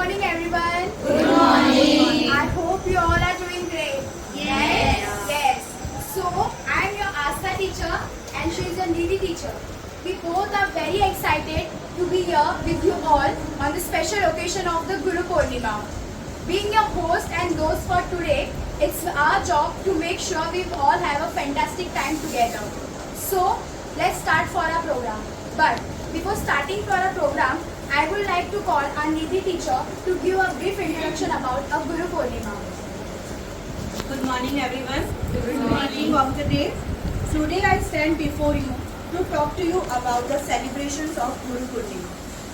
morning, everyone. Good morning. I hope you all are doing great. Yes. So, I am your Asta teacher and she is your Nidhi teacher. We both are very excited to be here with you all on the special occasion of the Guru Purnima. Being your host and those for today, it's our job to make sure we all have a fantastic time together. So, let's start for our program. But before starting for our program, I would like to call our Nidhi teacher to give a brief introduction about a Guru Purnima. Good morning, everyone. Good morning. Of the day. Today I stand before you to talk to you about the celebrations of Guru Purnima.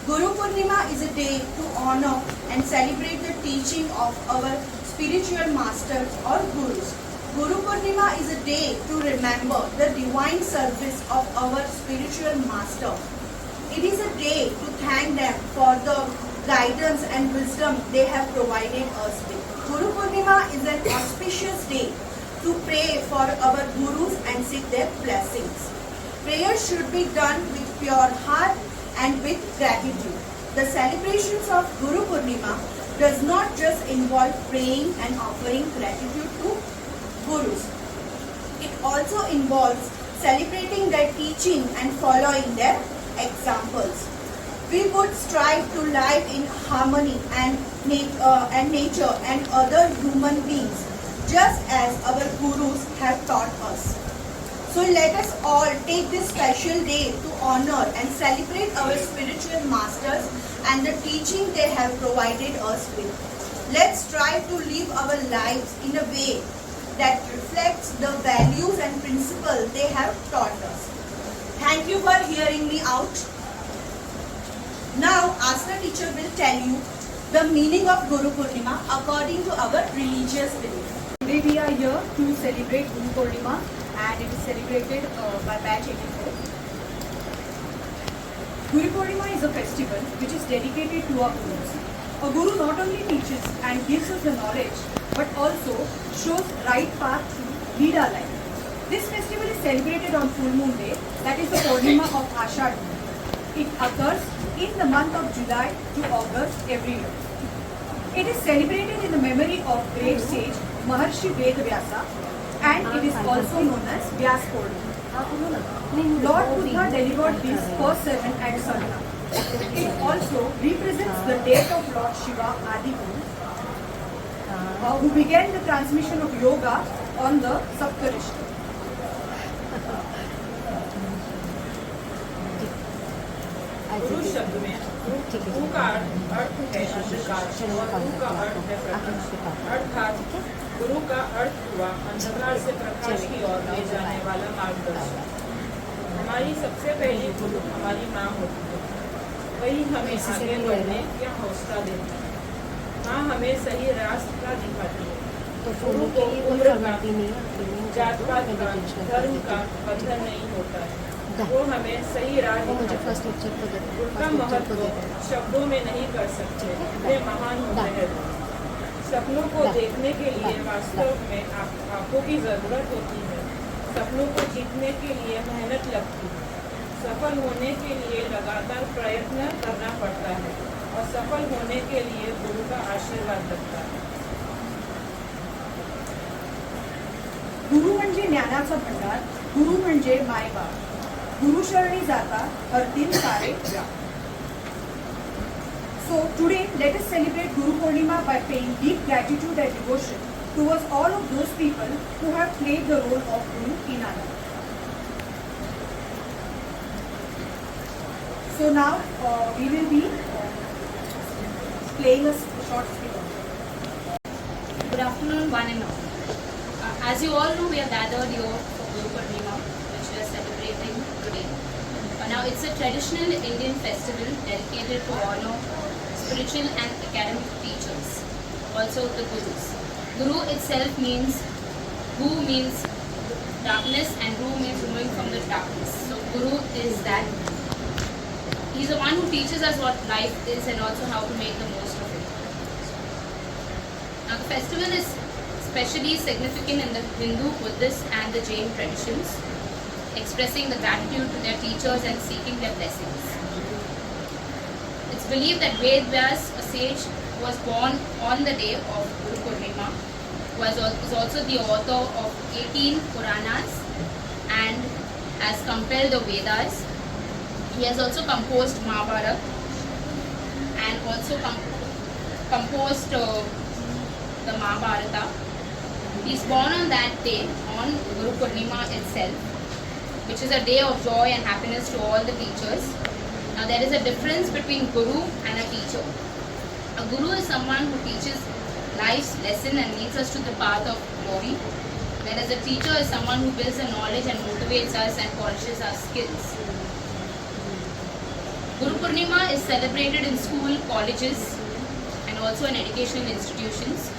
Guru Purnima is a day to honor and celebrate the teaching of our spiritual masters or gurus. Guru Purnima is a day to remember the divine service of our spiritual master. It is a day to thank them for the guidance and wisdom they have provided us with. Guru Purnima is an auspicious day to pray for our gurus and seek their blessings. Prayer should be done with pure heart and with gratitude. The celebrations of Guru Purnima does not just involve praying and offering gratitude to gurus. It also involves celebrating their teaching and following their examples. We would strive to live in harmony and nature and other human beings, just as our gurus have taught us. So let us all take this special day to honor and celebrate our spiritual masters and the teaching they have provided us with. Let's strive to live our lives in a way that reflects the values and principles they have taught us. Thank you for hearing me out. Now, Asta teacher will tell you the meaning of Guru Purnima according to our religious belief. Today we are here to celebrate Guru Purnima and it is celebrated by batch 84. Guru Purnima is a festival which is dedicated to our gurus. A guru not only teaches and gives us the knowledge but also shows right path to lead our life. This festival is celebrated on full moon day, that is the Purnima of Ashad. It occurs in the month of July to August every year. It is celebrated in the memory of great sage Maharshi Vedvyasa and it is also known as Vyas Purnima. Lord Buddha delivered this first sermon at Sarna. It also represents the death of Lord Shiva Adiguru, who began the transmission of yoga on the Saptarishta. गुरु शब्द में गु का अर्थ है अंधकार और गु का अर्थ है प्रकाश अर्थात गुरु का अर्थ हुआ अंधकार से प्रकाश की ओर ले जाने वाला मार्गदर्शन। हमारी सबसे पहली गुरु हमारी माँ होती है, वही हमें आगे बढ़ने या हौसला देती है। माँ हमें सही रास्ता दिखाती है। गुरु को उम्र का, जात पात का, धर्म का बंधन नहीं होता है, वो हमें सही राह दिखाता है। उनका महत्व शब्दों में नहीं कर सकते, वे महान होते हैं। सपनों को देखने के लिए वास्तव में आंखों की जरूरत होती है। सपनों को जीतने के लिए मेहनत लगती है। सफल होने के लिए लगातार प्रयत्न करना पड़ता है और सफल होने के लिए गुरु का आशीर्वाद लगता है। गुरु म्हणजे ज्ञानाचा भंडार, गुरु म्हणजे मायबाप. गुरु शरणी जाता हरतील सारे व्याप. So today let us celebrate Guru Purnima by paying deep gratitude and devotion towards all of those people who have played the role of Guru in our life. So now we will be playing a short film. Good afternoon, one and all. As you all know, we are gathered here for Guru Purnima, which we are celebrating today. Now, it's a traditional Indian festival dedicated to honor spiritual and academic teachers, also the gurus. Guru itself means, Gu means darkness and Ru means removing from the darkness. So, Guru is that. He's the one who teaches us what life is and also how to make the most of it. Now, the festival is especially significant in the Hindu, Buddhist and the Jain traditions, expressing the gratitude to their teachers and seeking their blessings. It's believed that Ved Vyas, a sage was born on the day of Guru Purnima, is also the author of 18 Puranas and has compiled the Vedas. He has also composed Mahabharata and also composed the Mahabharata. He is born on that day, on Guru Purnima itself, which is a day of joy and happiness to all the teachers. Now there is a difference between Guru and a teacher. A Guru is someone who teaches life's lesson and leads us to the path of glory, whereas a teacher is someone who builds the knowledge and motivates us and polishes our skills. Guru Purnima is celebrated in school, colleges and also in educational institutions.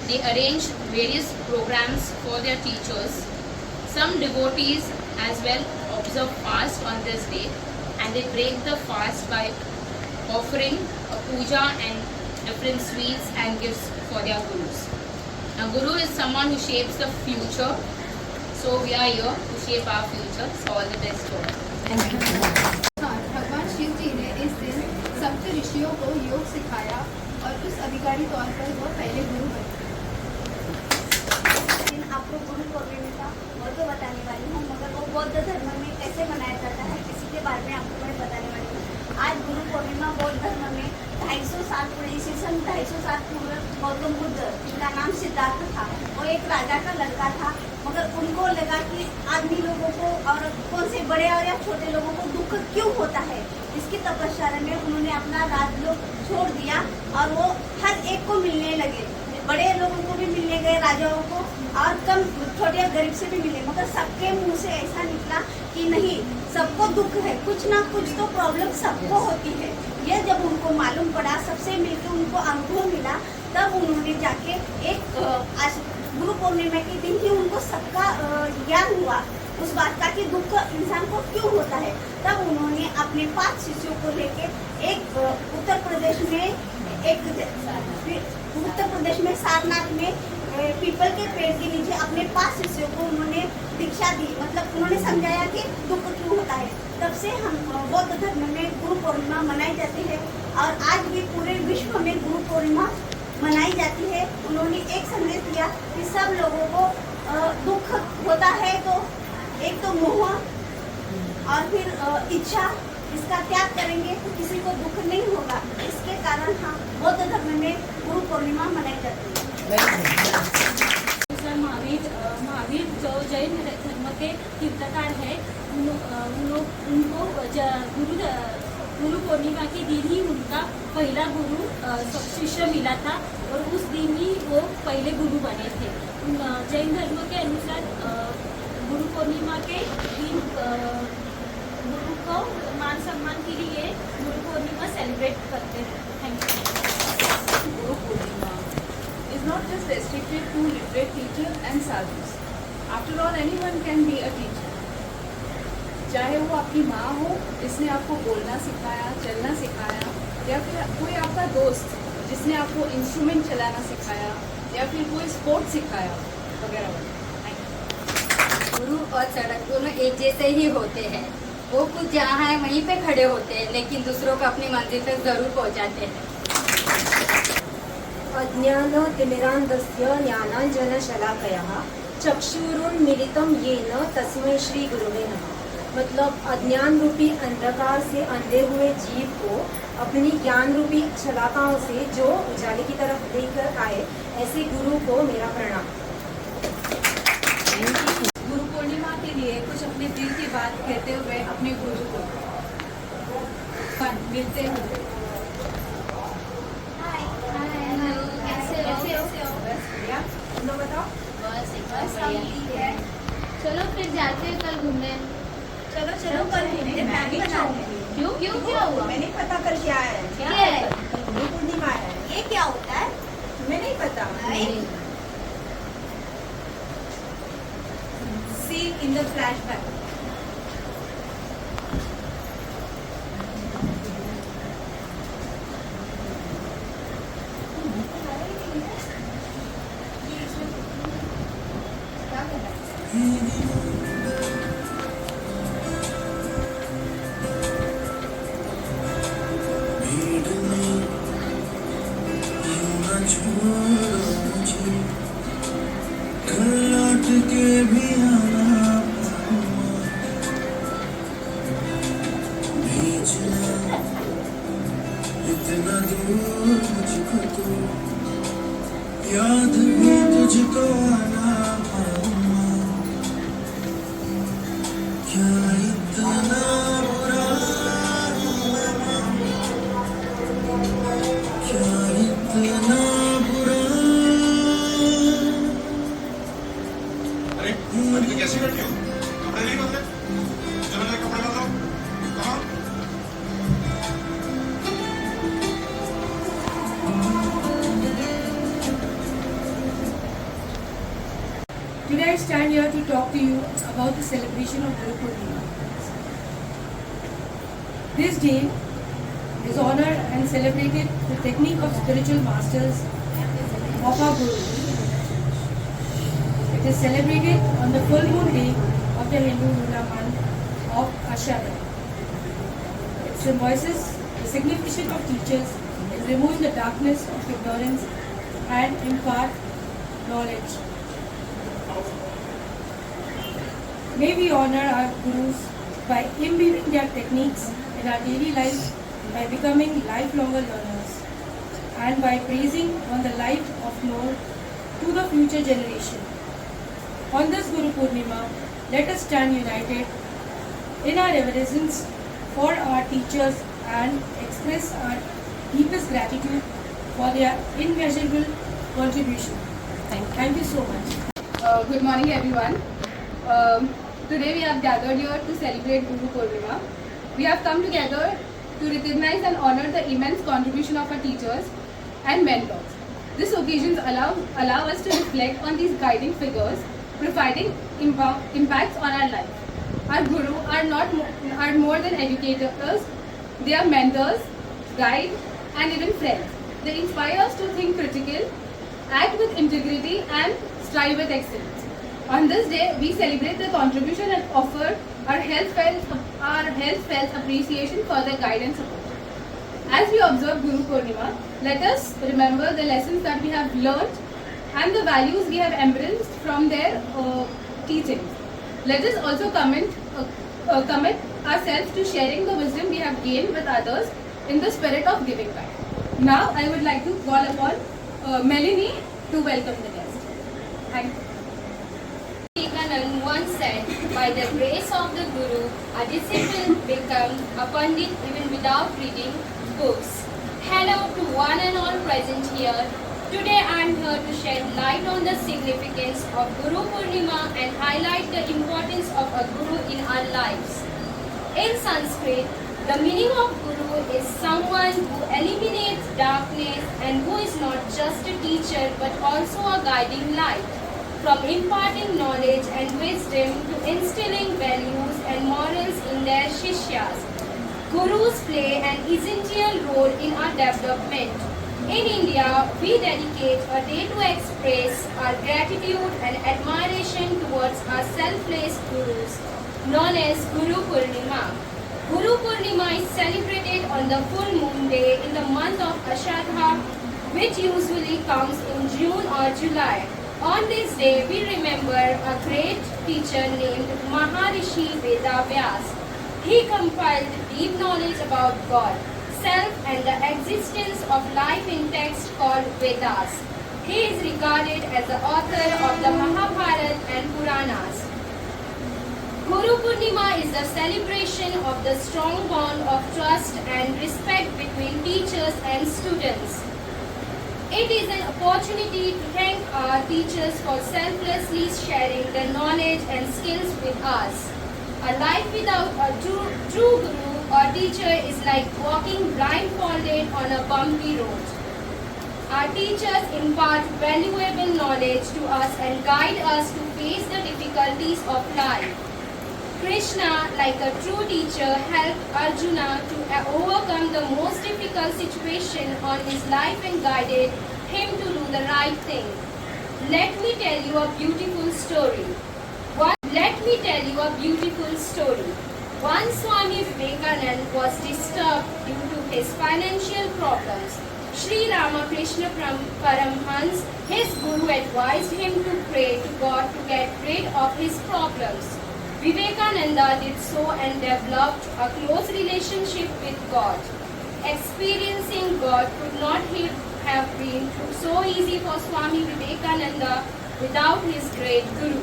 They arrange various programs for their teachers. Some devotees as well observe fast on this day, and they break the fast by offering a puja and different sweets and gifts for their gurus. Now Guru is someone who shapes the future, so we are here to shape our future. So all the best to all. भगवान शिव जी ने इस दिन सप्त ऋषियों को योग सिखाया और उस अधिकारी तौर पर वो पहले गुरु बने। आपको गुरु पूर्णिमा वो तो बताने वाली हूँ, मगर वो बौद्ध धर्म में कैसे मनाया जाता है इसी के बारे में आपको मैं बताने वाली हूँ। आज गुरु पूर्णिमा बौद्ध धर्म में 250 साल पूर्व, ईस्वी सन 250 साल पूर्व गौतम बुद्ध, जिनका नाम सिद्धार्थ था, वो एक राजा का लड़का था, मगर उनको लगा कि आदमी लोगों को और कौन से बड़े और या छोटे लोगों को दुख क्यों होता है। इसकी तपस्या में उन्होंने अपना राजलोक छोड़ दिया और वो हर एक को मिलने लगे। बड़े लोगों को भी मिलने गए, राजाओं को, और कम छोटे गरीब से भी मिले, मगर सबके मुंह से ऐसा निकला कि नहीं, सबको दुख है, कुछ ना कुछ तो प्रॉब्लम सबको होती है। यह जब उनको मालूम पड़ा, सबसे मिलकर उनको अनुभव मिला, तब उन्होंने जाके एक गुरु पूर्णिमा के दिन ही उनको सबका ज्ञान हुआ उस बात का कि दुख इंसान को क्यों होता है। तब उन्होंने अपने 5 शिष्यों को लेके एक उत्तर प्रदेश में सारनाथ में पीपल के पेड़ के नीचे अपने 5 शिष्यों को उन्होंने दीक्षा दी, मतलब उन्होंने समझाया कि दुख क्यों होता है। तब से हम बौद्ध धर्म में गुरु पूर्णिमा मनाई जाती है और आज भी पूरे विश्व में गुरु पूर्णिमा मनाई जाती है। उन्होंने एक संदेश दिया कि सब लोगों को दुख होता है, तो एक तो मोह और फिर इच्छा, इसका त्याग करेंगे तो किसी को दुख नहीं होगा। इसके कारण हम बौद्ध धर्म में गुरु पूर्णिमा मनाई जाती है। महावीर जो जैन धर्म के तीर्थकार है, उनको गुरु पूर्णिमा के दिन ही उनका पहला गुरु शिष्य मिला था और उस दिन ही वो पहले गुरु बने थे। जैन धर्म के अनुसार गुरु पूर्णिमा के दिन गुरु को मान सम्मान के लिए गुरु पूर्णिमा सेलिब्रेट करते हैं। Thank you. Guru Purnima is not just restricted to literate teachers and sadhus. After all, anyone can be a teacher. चाहे वो आपकी माँ हो, जिसने आपको बोलना सिखाया, चलना सिखाया, या फिर कोई आपका दोस्त जिसने आपको इंस्ट्रूमेंट चलाना सिखाया, या फिर कोई स्पोर्ट सिखाया वगैरह वगैरह। गुरु और सड़क दोनों एक जैसे ही होते हैं। वो खुद जहाँ है वहीं पे खड़े होते हैं, लेकिन दूसरों को अपनी मंजिल तक जरूर पहुँचाते हैं। अज्ञानतिमिरान्धस्य ज्ञानाञ्जनशलाकया चक्षुरुन्मीलितं येन तस्मै श्री गुरुवे नमः। मतलब अज्ञान रूपी अंधकार से अंधे हुए जीव को अपनी ज्ञान रूपी शलाकाओं से जो उजाले की तरफ लेकर आए, ऐसे गुरु को मेरा प्रणाम। गुरु पूर्णिमा के लिए कुछ अपने दिल की बात कहते हुए अपने गुरु को मिलते हुए। तुम लोग बताओ। चलो फिर जाते हैं कल घूमने। चलो चलो कल घूमने प्लान बनाते हैं। क्यों क्या हुआ? मैंने पता कर क्या है। क्या है? गुरु पूर्णिमा है। ये क्या होता है? तुम्हें नहीं पता? See in the flashback. इतना दूर मुझको तो याद भी तुझको आना पाऊंगा क्या इतना बुरा क्या इतना बुरा अरे अभी कैसे बैठे हो कपड़े नहीं बदले चलो जाके कपड़े बदलो कहाँ Today I stand here to talk to you about the celebration of Guru Purnima. This day is honored and celebrated the technique of spiritual masters of our Guru. It is celebrated on the full moon day of the Hindu lunar month of Ashadha. It symbolizes the significance of teachers in removing the darkness of ignorance and impart knowledge. May we honor our Gurus by imbibing their techniques in our daily life, by becoming lifelong learners, and by praising on the light of Noor to the future generation. On this Guru Purnima, let us stand united in our reverence for our teachers and express our deepest gratitude for their immeasurable contribution. Thank you so much. Good morning, everyone. Today we have gathered here to celebrate Guru Purnima. We have come together to recognize and honor the immense contribution of our teachers and mentors. These occasions allow us to reflect on these guiding figures, providing impacts on our life. Our Guru are more than educators; they are mentors, guides, and even friends. They inspire us to think critical, act with integrity, and strive with excellence. On this day, we celebrate the contribution and offer our health-felt appreciation for their guidance support. As we observe Guru Purnima, let us remember the lessons that we have learned and the values we have embraced from their teachings. Let us also commit ourselves to sharing the wisdom we have gained with others in the spirit of giving back. Now, I would like to call upon Melanie to welcome the guest. Thank you. Vivekananda once said, by the grace of the Guru, a disciple becomes a Pandit even without reading books. Hello to one and all present here. Today I am here to shed light on the significance of Guru Purnima and highlight the importance of a Guru in our lives. In Sanskrit, the meaning of Guru is someone who eliminates darkness and who is not just a teacher but also a guiding light. From imparting knowledge and wisdom to instilling values and morals in their shishyas, Gurus play an essential role in our development. In India, we dedicate a day to express our gratitude and admiration towards our selfless Gurus, known as Guru Purnima. Guru Purnima is celebrated on the full moon day in the month of Ashadha, which usually comes in June or July. On this day, we remember a great teacher named Maharishi Veda Vyas. He compiled deep knowledge about God, self and the existence of life in texts called Vedas. He is regarded as the author of the Mahabharata and Puranas. Guru Purnima is the celebration of the strong bond of trust and respect between teachers and students. It is an opportunity to thank our teachers for selflessly sharing their knowledge and skills with us. A life without a true Guru or teacher is like walking blindfolded on a bumpy road. Our teachers impart valuable knowledge to us and guide us to face the difficulties of life. Krishna, like a true teacher, helped Arjuna to overcome the most difficult situation on his life and guided him to do the right thing. Let me tell you a beautiful story. Once Swami Vivekananda was disturbed due to his financial problems. Sri Ramakrishna Paramhans, his guru, advised him to pray to God to get rid of his problems. Vivekananda did so and developed a close relationship with God. Experiencing God could not have been so easy for Swami Vivekananda without his great Guru.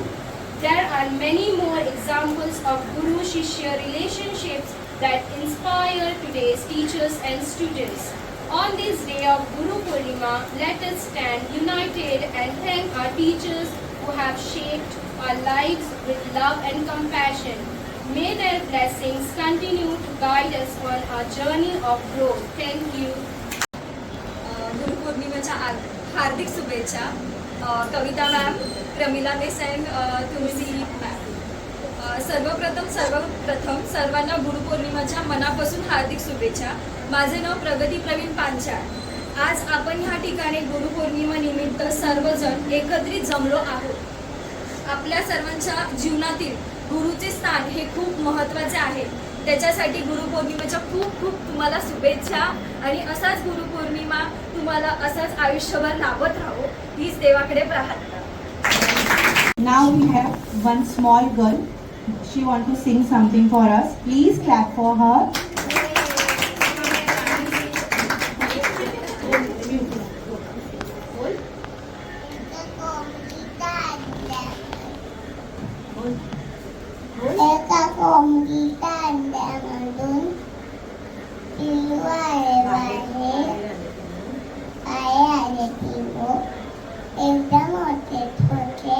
There are many more examples of Guru-Shishya relationships that inspire today's teachers and students. On this day of Guru Purnima, let us stand united and thank our teachers who have shaped our lives with love and compassion. May their blessings continue to guide us on our journey of growth. Thank you. गुरुपौर्णिमेच्या हार्दिक शुभेच्छा. कविता ma'am, Pramila Desai, तुलसी ma'am. सर्वप्रथम सर्वांना गुरुपौर्णिमेच्या मनापासून हार्दिक शुभेच्छा. माझे नाव प्रगती प्रवीण पांचाळ. आज आपण ह्या ठिकाणी गुरुपौर्णिमा निमित्त सर्वजण एकत्रित जमलो आहोत. आपल्या सर्वांच्या जीवनातील गुरुचे स्थान हे खूप महत्त्वाचे आहे. त्याच्यासाठी गुरुपौर्णिमेच्या खूप खूप तुम्हाला शुभेच्छा आणि असाच गुरुपौर्णिमा तुम्हाला असाच आयुष्यभर लाभत राहो हीच देवाकडे प्रार्थना. Now we have one small girl. She want to sing something for us. Please clap for her. एका कोंबडीच्या अंड्यामधून पिल्लू आले काय आले पिल्लू एकदम मोठे छोटे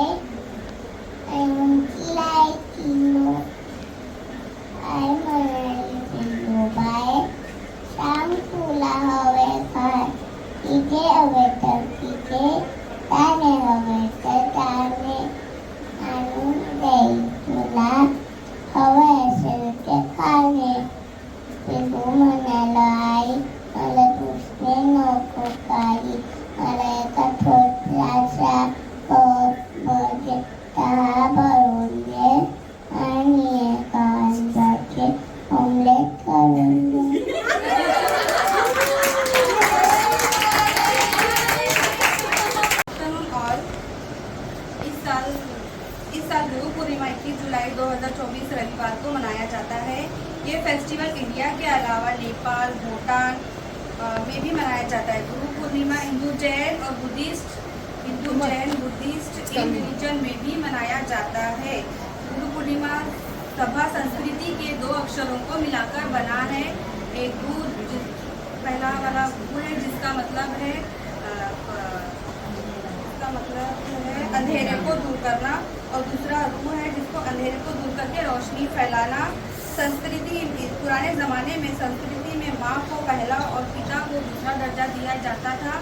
उंचीला एक पिल्लू काय म्हणाले पिल्लू बाय शाम तुला हवे काय तिथे हवे तर तिथे त्याने हवे तर त्याने आणून देईल तुला हवं असेल ते खाणे. पिल्लू म्हणाला आई मला दुसरे नको काही मला एका छोटासा बगेटा भरून दे आणि एका अंड्याचे ऑमलेट करून दे. इस साल गुरु पूर्णिमा 21 जुलाई 2024 रविवार को मनाया जाता है. ये फेस्टिवल इंडिया के अलावा नेपाल, भूटान में भी मनाया जाता है. गुरु पूर्णिमा हिंदू जैन बुद्धिस्ट इन रिलीजन में भी मनाया जाता है. गुरु पूर्णिमा सभा संस्कृति के दो अक्षरों को मिलाकर बना है. एक गु पहला वाला गु है जिसका मतलब है अंधेरे को दूर करना और दूसरा रू है जिसको अंधेरे को दूर करके रोशनी फैलाना. संस्कृति पुराने ज़माने में संस्कृति में माँ को पहला और पिता को दूसरा दर्जा दिया जाता था.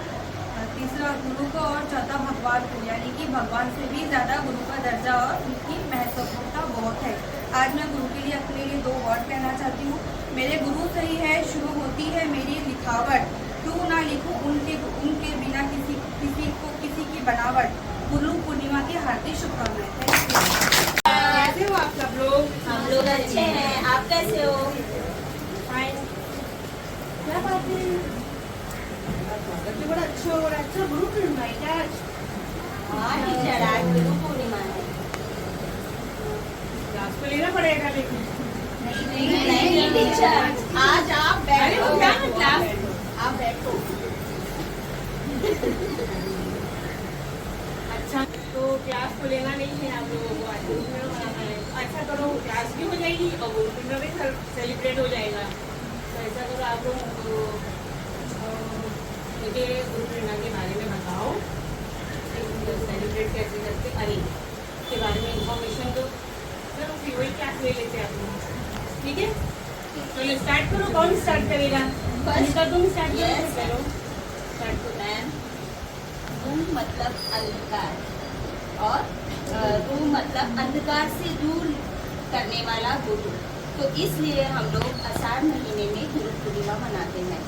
तीसरा गुरु को और चौथा भगवान को, यानी कि भगवान से भी ज़्यादा गुरु का दर्जा और उनकी महत्वपूर्णता बहुत है. आज मैं गुरु के लिए अपने लिए दो वर्ड कहना चाहती हूँ. मेरे गुरु से ही है शुरू होती है मेरी लिखावट. तू ना लिखूँ उनके बिना किसी की बनावट. गुरु पूर्णिमा की हार्दिक शुभकामनाएं. कैसे हो आप सब लोग? हम लोग अच्छे हैं. आप कैसे हो? फाइन. क्या बात है, बड़ा अच्छा गुरु पूर्णिमा है क्या आज? हाँ टीचर, आज गुरु पूर्णिमा है. क्लास को लेना पड़ेगा लेकिन. नहीं टीचर, आज आप बैठो. क्लास आप बैठो. अच्छा, तो क्लास को लेना नहीं है आप लोगों को. आज गुरु पूर्णिमा मनाना है. अच्छा करो, क्लास भी हो जाएगी और गुरु पूर्णिमा भी सेलिब्रेट हो जाएगा. तो ऐसा करो, आप लोग मुझे गुरु पूर्णिमा के बारे में बताओ. सेलिब्रेट कैसे करते अरे के बारे में इंफॉर्मेशन दो. चलो फिर वही क्लास ले लेते हैं आप लोग. ठीक है, चलो स्टार्ट करो. कौन स्टार्ट करेगा? तुम स्टार्ट करो. स्टार्ट करो. मैम, गुरु मतलब अंधकार और रू मतलब अंधकार से दूर करने वाला गुरु. तो इसलिए हम लोग आषाढ़ महीने में गुरु पूर्णिमा मनाते हैं.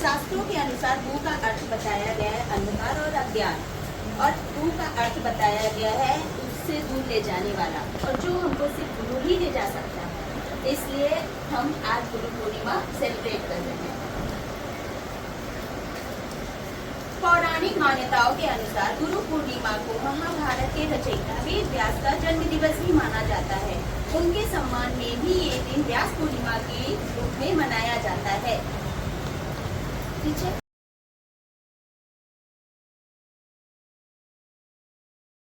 शास्त्रों के अनुसार गु का अर्थ बताया गया है अंधकार और अज्ञान, और गु का अर्थ बताया गया है उससे दूर ले जाने वाला, और जो हमको सिर्फ गुरु ही ले जा सकता है. इसलिए हम आज गुरु पूर्णिमा सेलिब्रेट कर रहे हैं. पौराणिक मान्यताओं के अनुसार गुरु पूर्णिमा को महाभारत के रचयिता वेद व्यास का जन्म दिवस भी माना जाता है. उनके सम्मान में भी ये दिन व्यास पूर्णिमा के रूप में मनाया जाता है। ठीक है।